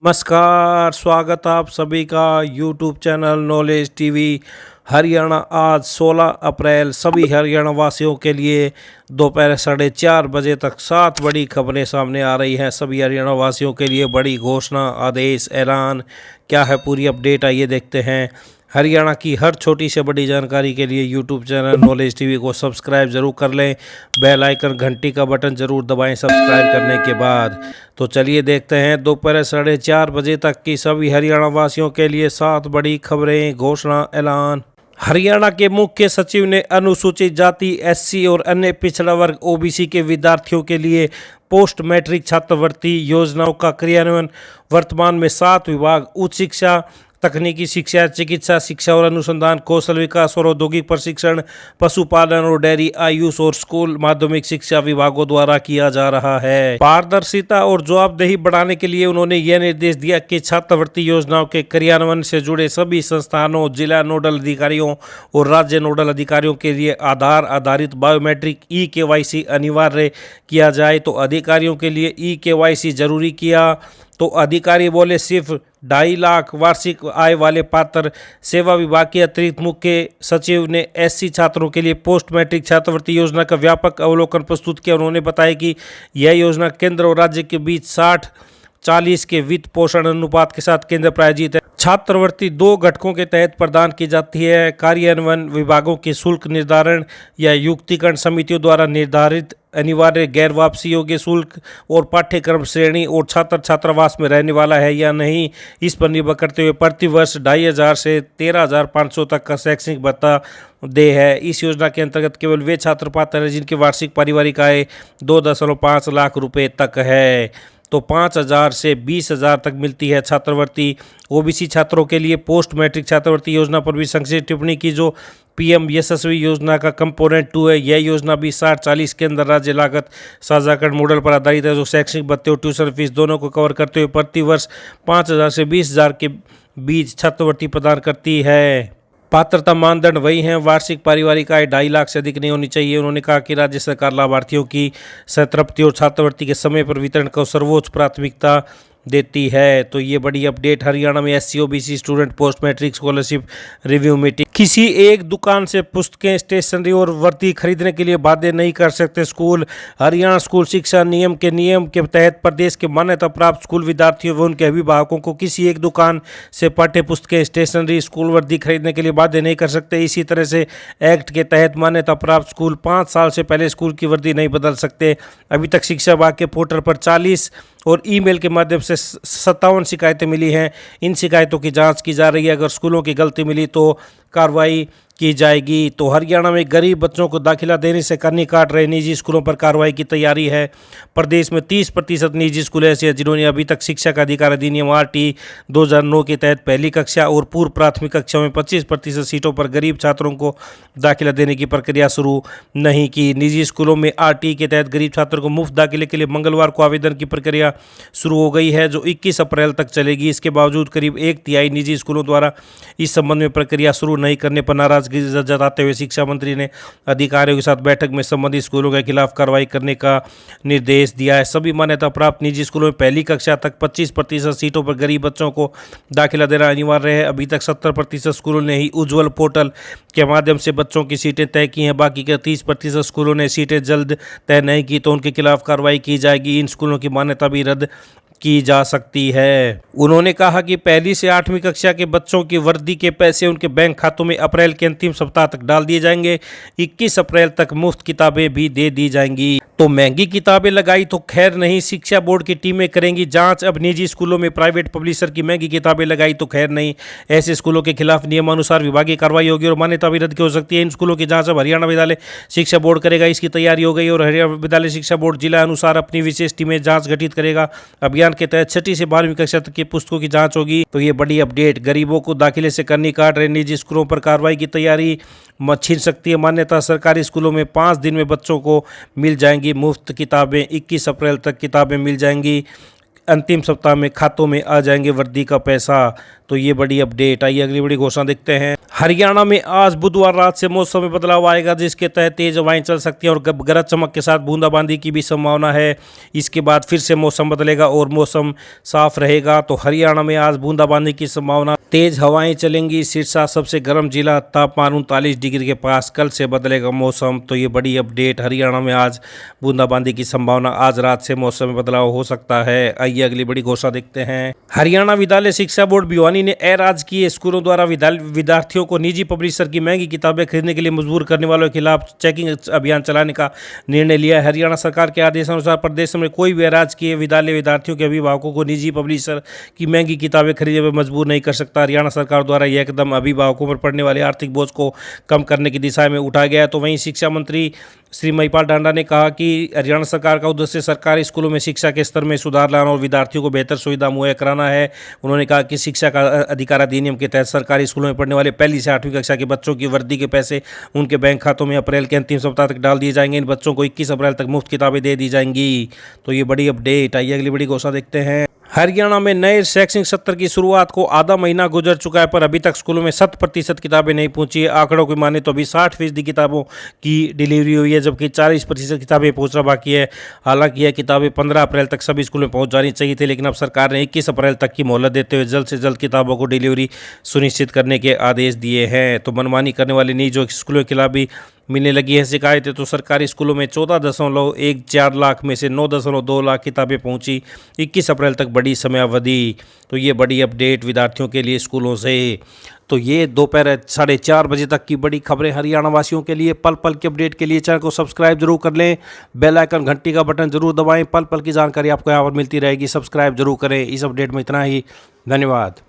नमस्कार, स्वागत आप सभी का YouTube channel knowledge TV Haryana. आज 16 अप्रैल सभी हरियाणा वासियों के लिए दोपहर 4:30 तक 7 बड़ी खबरें सामने आ रही हैं। सभी हरियाणा वासियों के लिए बड़ी घोषणा, आदेश, ऐलान क्या है, पूरी अपडेट आइए देखते हैं। हरियाणा की हर छोटी से बड़ी जानकारी के लिए यूट्यूब चैनल नॉलेज टीवी को सब्सक्राइब जरूर कर लें। बेल आइकन घंटी का बटन जरूर दबाएं सब्सक्राइब करने के बाद। तो चलिए देखते हैं दोपहर 4:30 तक की सभी हरियाणा वासियों के लिए 7 बड़ी खबरें, घोषणा, ऐलान। हरियाणा के मुख्य सचिव ने अनुसूचित जाति, एससी और अन्य पिछड़ा वर्ग ओबीसी के विद्यार्थियों के लिए पोस्ट मैट्रिक छात्रवृत्ति योजनाओं का क्रियान्वयन वर्तमान में 7 विभाग उच्च शिक्षा, तकनीकी शिक्षा, चिकित्सा शिक्षा और अनुसंधान, कौशल विकास और औद्योगिक प्रशिक्षण, पशुपालन और डेयरी, आयुष और स्कूल माध्यमिक शिक्षा विभागों द्वारा किया जा रहा है। पारदर्शिता और जवाबदेही बढ़ाने के लिए उन्होंने यह निर्देश दिया कि छात्रवृत्ति योजनाओं के क्रियान्वयन से जुड़े सभी संस्थानों, जिला नोडल अधिकारियों और राज्य नोडल अधिकारियों के लिए आधार आधारित बायोमेट्रिक ई-केवाईसी अनिवार्य किया जाए। तो अधिकारियों के लिए ई-केवाईसी जरूरी किया तो अधिकारी बोले सिर्फ 2.5 लाख वार्षिक आय वाले पात्र। सेवा विभाग के अतिरिक्त मुख्य सचिव ने एससी छात्रों के लिए पोस्ट मैट्रिक छात्रवृत्ति योजना का व्यापक अवलोकन प्रस्तुत किया। उन्होंने बताया कि यह योजना केंद्र और राज्य के बीच 60-40 के वित्त पोषण अनुपात के साथ केंद्र प्रायोजित है। छात्रवृत्ति 2 घटकों के तहत प्रदान की जाती है। कार्यान्वयन विभागों के शुल्क निर्धारण या युक्तिकरण समितियों द्वारा निर्धारित अनिवार्य गैर वापसी योग्य शुल्क और पाठ्यक्रम श्रेणी और छात्र छात्रावास में रहने वाला है या नहीं, इस पर निर्भर करते हुए प्रति वर्ष 2,500 से 13,500 तक का शैक्षणिक भत्ता दे है। इस योजना के अंतर्गत केवल वे छात्र पात्र हैं जिनकी वार्षिक पारिवारिक आय 2.5 लाख रुपए तक है। तो 5,000 से 20,000 तक मिलती है छात्रवृत्ति। ओबीसी छात्रों के लिए पोस्ट मैट्रिक छात्रवृत्ति योजना पर भी संक्षिप्त टिप्पणी की। जो पीएम यशस्वी योजना का कंपोनेंट 2 है, यह योजना भी 60-40 के अंदर राज्य लागत साझाकरण मॉडल पर आधारित है, जो शैक्षणिक भत्ते और ट्यूशन फीस दोनों को कवर करते हुए प्रति वर्ष 5,000 से 20,000 के बीच छात्रवृत्ति प्रदान करती है। पात्रता मानदंड वही हैं। वार्षिक पारिवारिक आय 2.5 लाख से अधिक नहीं होनी चाहिए। उन्होंने कहा कि राज्य सरकार लाभार्थियों की संतृप्ति और छात्रवृत्ति के समय पर वितरण को सर्वोच्च प्राथमिकता देती है। तो ये बड़ी अपडेट। हरियाणा में SC OBC student post matric scholarship review meeting. किसी एक दुकान से पुस्तकें, स्टेशनरी और वर्दी खरीदने के लिए बाध्य नहीं कर सकते स्कूल। हरियाणा स्कूल शिक्षा नियम के तहत प्रदेश के मान्यता प्राप्त स्कूल विद्यार्थियों व उनके अभिभावकों को किसी एक दुकान से पाठ्य पुस्तकें, स्टेशनरी, स्कूल वर्दी खरीदने के लिए बाध्य नहीं कर सकते। इसी तरह से एक्ट के तहत मान्यता प्राप्त स्कूल 5 साल से पहले स्कूल की वर्दी नहीं बदल सकते। अभी तक शिक्षा विभाग के पोर्टल पर 40 और ईमेल के माध्यम से 57 शिकायतें मिली हैं। इन शिकायतों की जांच की जा रही है। अगर स्कूलों की गलती मिली तो कार्रवाई की जाएगी। तो हरियाणा में गरीब बच्चों को दाखिला देने से कन्नी काट रहे निजी स्कूलों पर कार्रवाई की तैयारी है। प्रदेश में 30% निजी स्कूल ऐसे हैं जिन्होंने अभी तक शिक्षा का अधिकार अधिनियम RT 2009 के तहत पहली कक्षा और पूर्व प्राथमिक कक्षा में 25% सीटों पर गरीब छात्रों को दाखिला देने की प्रक्रिया शुरू नहीं की। निजी स्कूलों में RT के तहत गरीब छात्रों को मुफ्त दाखिले के लिए मंगलवार को आवेदन की प्रक्रिया शुरू हो गई है, जो 21 अप्रैल तक चलेगी। इसके बावजूद करीब 1/3 निजी स्कूलों द्वारा इस संबंध में प्रक्रिया शुरू नहीं करने पर नाराज जताते हुए शिक्षा मंत्री ने अधिकारियों के साथ बैठक में संबंधित स्कूलों के खिलाफ कार्रवाई करने का निर्देश दिया है। सभी मान्यता प्राप्त निजी स्कूलों में पहली कक्षा तक 25% सीटों पर गरीब बच्चों को दाखिला देना अनिवार्य है। अभी तक 70% स्कूलों ने ही उज्ज्वल पोर्टल के माध्यम से बच्चों की सीटें तय की हैं। बाकी के 30% स्कूलों ने सीटें जल्द तय नहीं की तो उनके खिलाफ कार्रवाई की जाएगी। इन स्कूलों की मान्यता भी रद्द की जा सकती है। उन्होंने कहा कि 1ली से 8वीं कक्षा के बच्चों की वर्दी के पैसे उनके बैंक खातों में अप्रैल के अंतिम सप्ताह तक डाल दिए जाएंगे। 21 अप्रैल तक मुफ्त किताबें भी दे दी जाएंगी। तो महंगी किताबें लगाई तो खैर नहीं, शिक्षा बोर्ड की टीमें करेंगी जांच। अब निजी स्कूलों में प्राइवेट पब्लिशर की महंगी किताबें लगाई तो खैर नहीं, ऐसे स्कूलों के खिलाफ नियमानुसार विभागीय कार्रवाई होगी और मान्यता भी रद्द हो सकती है। इन स्कूलों की जांच अब हरियाणा विद्यालय शिक्षा बोर्ड करेगा। इसकी तैयारी हो गई और हरियाणा विद्यालय शिक्षा बोर्ड जिला अनुसार अपनी विशेष टीमें जांच गठित करेगा। अभियान के तहत 6ठी से 12वीं कक्षा तक की पुस्तकों की जांच होगी। तो ये बड़ी अपडेट। गरीबों को दाखिले से कन्नी काट रहे निजी स्कूलों पर कार्रवाई की तैयारी छीन सकती है मान्यता। सरकारी स्कूलों में 5 दिन में बच्चों को मिल जाएंगी मुफ्त किताबें। 21 अप्रैल तक किताबें मिल जाएंगी। अंतिम सप्ताह में खातों में आ जाएंगे वर्दी का पैसा। तो ये बड़ी अपडेट आई। अगली बड़ी घोषणा देखते हैं। हरियाणा में आज बुधवार रात से मौसम में बदलाव आएगा, जिसके तहत तेज हवाएं चल सकती हैं और गरज चमक के साथ बूंदाबांदी की भी संभावना है। इसके बाद फिर से मौसम बदलेगा और मौसम साफ रहेगा। तो हरियाणा में आज बूंदाबांदी की संभावना, तेज हवाएं चलेंगी। सिरसा सबसे गर्म जिला, तापमान 39 डिग्री के पास। कल से बदलेगा मौसम। तो ये बड़ी अपडेट। हरियाणा में आज बूंदाबांदी की संभावना, आज रात से मौसम में बदलाव हो सकता है। आइए अगली बड़ी घोषणा देखते हैं। हरियाणा विद्यालय शिक्षा बोर्ड भिवानी ने अराजकीय स्कूलों द्वारा विद्यार्थियों को निजी पब्लिशर की महंगी किताबें खरीदने के लिए मजबूर करने वालों के खिलाफ चेकिंग अभियान चलाने का निर्णय लिया है। हरियाणा सरकार के आदेशानुसार प्रदेश में कोई भी अराजकीय विद्यालय विद्यार्थियों के अभिभावकों को निजी पब्लिशर की महंगी किताबें खरीदने में मजबूर नहीं कर सकता। हरियाणा सरकार द्वारा यह कदम अभिभावकों पर पड़ने वाले आर्थिक बोझ को कम करने की दिशा में उठाया गया है। तो वहीं शिक्षा मंत्री श्री महिपाल डांडा ने कहा कि हरियाणा सरकार का उद्देश्य सरकारी स्कूलों में शिक्षा के स्तर में सुधार लाना और विद्यार्थियों को बेहतर सुविधा मुहैया कराना है। उन्होंने कहा कि शिक्षा का अधिकार अधिनियम के तहत सरकारी स्कूलों में पढ़ने वाले पहली से 8वीं कक्षा के बच्चों की वर्दी के पैसे उनके बैंक खातों में अप्रैल के अंतिम सप्ताह तक डाल दिए जाएंगे। इन बच्चों को 21 अप्रैल तक मुफ्त किताबें दे दी जाएंगी। तो ये बड़ी अपडेट। आइए अगली बड़ी घोषणा देखते हैं। हरियाणा में नए शैक्षणिक सत्र की शुरुआत को आधा महीना गुजर चुका है, पर अभी तक स्कूलों में 100% किताबें नहीं पहुंची है। आंकड़ों की माने तो अभी 60% किताबों की डिलीवरी हुई है, जबकि 40% किताबें पहुंचना बाकी है। हालांकि यह किताबें 15 अप्रैल तक सभी स्कूलों में पहुंच जानी चाहिए थी, लेकिन अब सरकार ने 21 अप्रैल तक की मोहलत देते हुए जल्द से जल्द किताबों को डिलीवरी सुनिश्चित करने के आदेश दिए हैं। तो मनमानी करने वाले निजी स्कूलों के खिलाफ भी मिलने लगी है शिकायतें। तो सरकारी स्कूलों में 14.14 लाख में से 9.2 लाख किताबें पहुंची 21 अप्रैल तक, बड़ी समयावधि। तो ये बड़ी अपडेट विद्यार्थियों के लिए स्कूलों से। तो ये दोपहर 4:30 बजे तक की बड़ी खबरें हरियाणा वासियों के लिए। पल पल की अपडेट के लिए चैनल को सब्सक्राइब जरूर कर लें, बेल आइकन घंटी का बटन जरूर दबाएं। पल पल की जानकारी आपको यहाँ पर मिलती रहेगी, सब्सक्राइब जरूर करें। इस अपडेट में इतना ही, धन्यवाद।